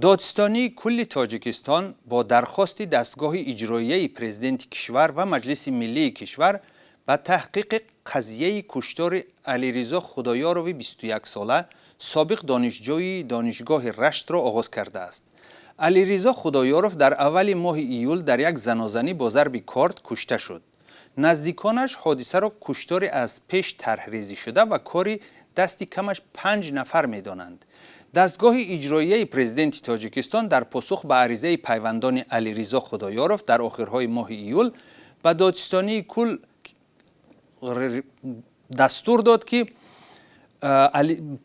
دادستانی کل تاجیکستان با درخواست دستگاه اجرایی پرزیدنت کشور و مجلس ملی کشور به تحقیق قضیه کشتار علیرضا خدایاروی 21 ساله سابق دانشجوی دانشگاه رشت را آغاز کرده است. علیرضا خدایارov در اول ماه ایول در یک زنازنی با ضرب کارد کشته شد. نزدیکانش حادثه را کشتاری از پیش طرحریزی شده و کاری دستی کمش 5 نفر می دانند. دستگاه اجرایی پرزیدنت تاجیکستان در پاسخ به عریضه پیوندان علیرضا خدایارov در آخرهای ماه ایول به دادستانی کل دستور داد که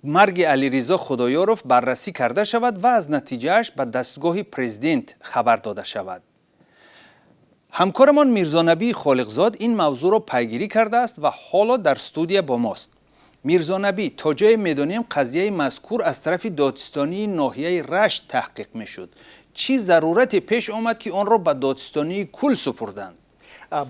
مرگ علیرضا خدایارov بررسی کرده شود و از نتیجهش به دستگاه پرزیدنت خبر داده شود. همکارمان میرزا نبی خالقزاد این موضوع را پیگیری کرده است و حالا در استودیو با ماست. میرزا نبی، تا جای میدانیم قضیه مذکور از طرف دادستانی ناحیه رشت تحقیق میشد. چی ضرورت پیش آمد که آن را به دادستانی کل سپردند؟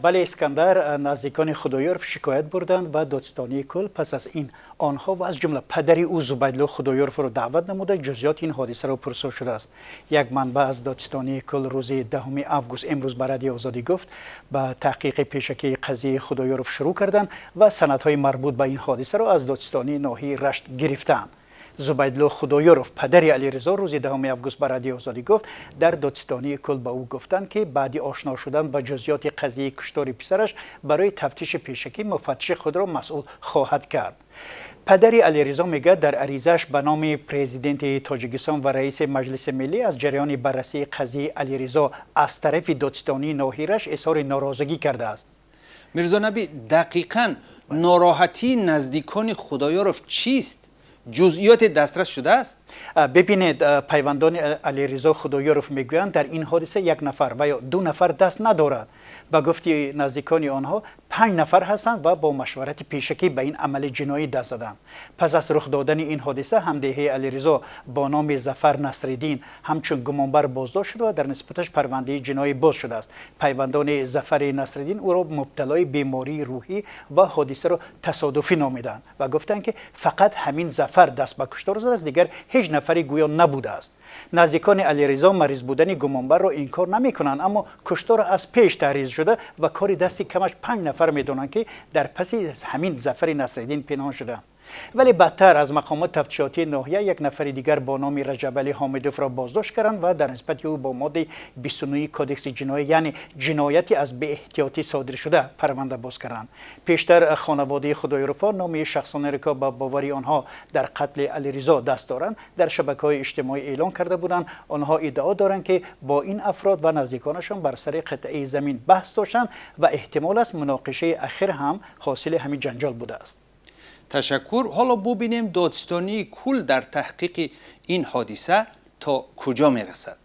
بله اسکندر، نزدیکان خدایارov شکایت بردند و دادستانی کل پس از این آنها و از جمله پدری او زبیدالله خدایارov را دعوت نموده جزئیات این حادثه را پرسش شده است. یک منبع از دادستانی کل روز 10 آگوست امروز به رادیو آزادی گفت به تحقیق پیشکی قضیه خدایارov شروع کردند و سندهای مربوط به این حادثه را از دادستانی ناحیه رشت گرفتند. زبیدالله خدایارov پدر علیرضا روز 10 آگوست به رادیو آزادی گفت در دادستانی کل به او گفتند که بعد آشنا شدن با جزئیات قضیه کشتار پسرش برای تفتیش پیشکی مفتش خود را مسئول خواهد کرد. پدر علیرضا میگه در عریضه‌اش به نام پرزیدنت تاجیکستان و رئیس مجلس ملی از جریان بررسی قضیه علیرضا از طرف دادستانی ناحیه‌اش اظهار ناراضگی کرده است. میرزا نبی، دقیقاً ناراحتی نزدیکان خدایارov چیست؟ جزئیات دسترس شده است؟ ببینید، پیوندان علیرضا خدایارov میگویند در این حادثه 1 نفر و یا 2 نفر دست ندارد. به گفته نزدیکان آنها 5 نفر هستند و با مشورت پیشکی به این عمل جنایی دست زدند. پس از رخ دادن این حادثه همدهه علیرضا با نام ظفر نصرالدین همچون گمانبر بازداشت شده و در نسبتش پرونده جنایی باز شده است. پیوندان ظفر نصرالدین او را مبتلای بیماری روحی و حادثه را تصادفی نامیدند و گفتند که فقط همین ظفر دست به کشتار زده است، دیگر هیچ نفری گویا نبوده است. نزدیکان علیرضا مریض بودن گمانبر را انکار نمی‌کنند، اما کشتار از پیش تحریز شده و کاری دستی کمش 5 نفر می‌دانند که در پس همین ظفر نصرالدین پنهان شده. ولی بدتر از مقامات تفتیشاتی ناحیه 1 نفر دیگر با نام رجب علی حامدوف را بازداشت کردند و در نسبت او با ماده 29 کدکس جنایی یعنی جنایتی از بی احتیاطی صادر شده پرونده باز کردند. پیشتر خانواده خدایارov نام شخصانی را که با باوری آنها در قتل علیرضا دست دارند در شبکه‌های اجتماعی اعلام کرده بودند. آنها ادعا دارند که با این افراد و نزدیکانشان بر سر قطعه زمین بحث داشتند و احتمال است مناقشه اخیر هم حاصل همین جنجال بوده است. تشکر. حالا ببینیم دادستانی کل در تحقیق این حادثه تا کجا میرسد.